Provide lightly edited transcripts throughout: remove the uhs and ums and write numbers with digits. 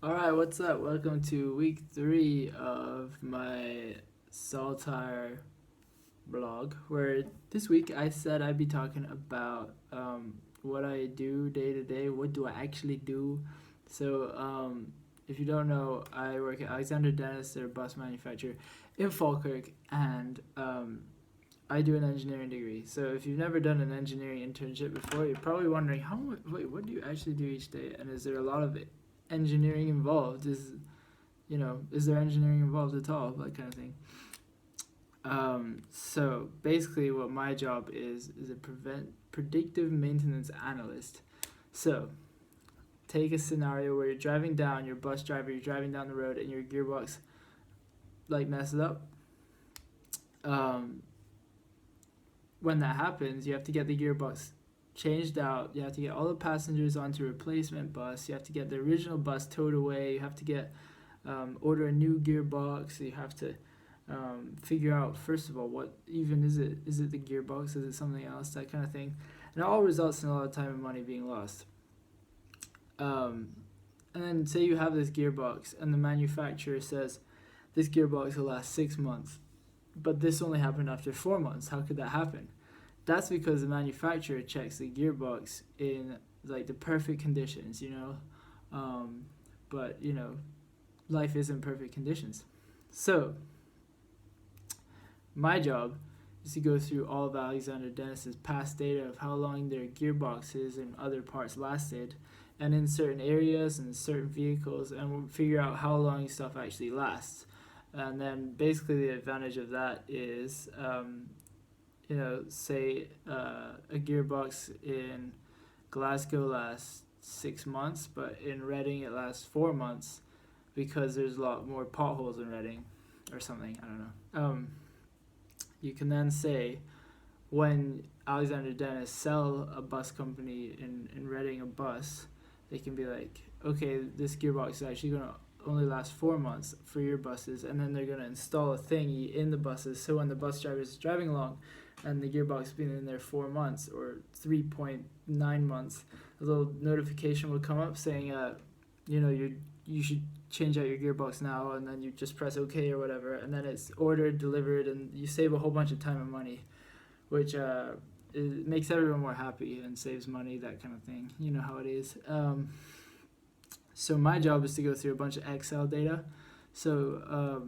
Alright, what's up? Welcome to week 3 of my Saltire blog, where this week I said I'd be talking about what I do day to day. What do I actually do? So, if you don't know, I work at Alexander Dennis, they're a bus manufacturer in Falkirk, and I do an engineering degree. So, if you've never done an engineering internship before, you're probably wondering, wait, what do you actually do each day? And is there a lot of engineering involved? Is there engineering involved at all? That kind of thing. So basically, what my job is a predictive maintenance analyst. So take a scenario where you're driving down, your bus driver, you're driving down the road, and your gearbox like messes up. Um, when that happens, you have to get the gearbox changed out. You have to get all the passengers onto a replacement bus. You have to get the original bus towed away. You have to get order a new gearbox. You have to figure out first of all what even is it? Is it the gearbox? Is it something else? That kind of thing, and it all results in a lot of time and money being lost. Um, and then say you have this gearbox, and the manufacturer says this gearbox will last 6 months, but this only happened after 4 months. How could that happen? That's because the manufacturer checks the gearbox in like the perfect conditions, but life isn't perfect conditions. So my job is to go through all of Alexander Dennis's past data of how long their gearboxes and other parts lasted, and in certain areas and certain vehicles, and we'll figure out how long stuff actually lasts. And then basically the advantage of that is, say a gearbox in Glasgow lasts 6 months, but in Reading it lasts 4 months because there's a lot more potholes in Reading or something. I don't know. You can then say when Alexander Dennis sell a bus company in Reading a bus, they can be like, okay, this gearbox is actually going to only last 4 months for your buses, and then they're going to install a thingy in the buses so when the bus driver is driving along and the gearbox has been in there 4 months or 3.9 months, a little notification will come up saying, you should change out your gearbox now, and then you just press OK or whatever, and then it's ordered, delivered, and you save a whole bunch of time and money, which it makes everyone more happy and saves money, that kind of thing. You know how it is. So my job is to go through a bunch of Excel data. So,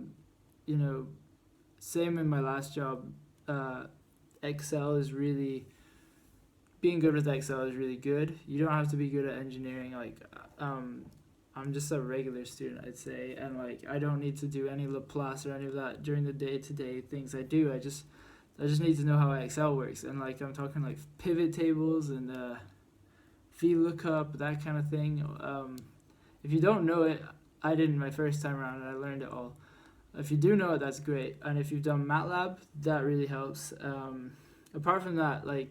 same in my last job, Excel is really, being good with Excel is really good. You don't have to be good at engineering. I'm just a regular student, I'd say, and I don't need to do any Laplace or any of that during the day-to-day things I do. I just need to know how Excel works, and I'm talking pivot tables and VLOOKUP, that kind of thing. If you don't know it, I didn't my first time around, and I learned it all. If you do know it, that's great, and if you've done MATLAB, that really helps. Apart from that, in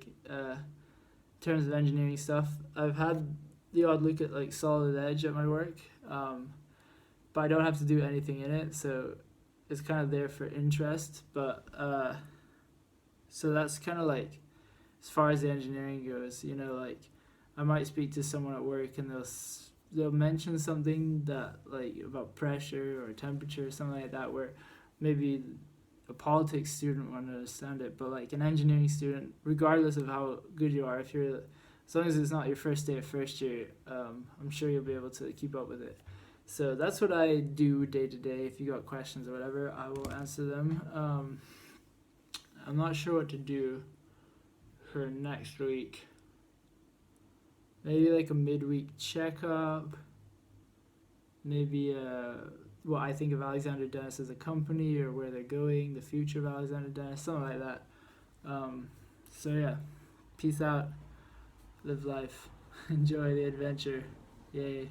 terms of engineering stuff, I've had the odd look at Solid Edge at my work, but I don't have to do anything in it, so it's kind of there for interest. But so that's kind of as far as the engineering goes. I might speak to someone at work and they'll mention something that about pressure or temperature or something like that, where maybe a politics student won't understand it, but an engineering student, regardless of how good you are, as long as it's not your first day of first year, I'm sure you'll be able to keep up with it. So that's what I do day to day. If you got questions or whatever, I will answer them. I'm not sure what to do for next week. Maybe a midweek checkup. Maybe what I think of Alexander Dennis as a company, or where they're going, the future of Alexander Dennis, something like that. So yeah, peace out, live life, enjoy the adventure, yay.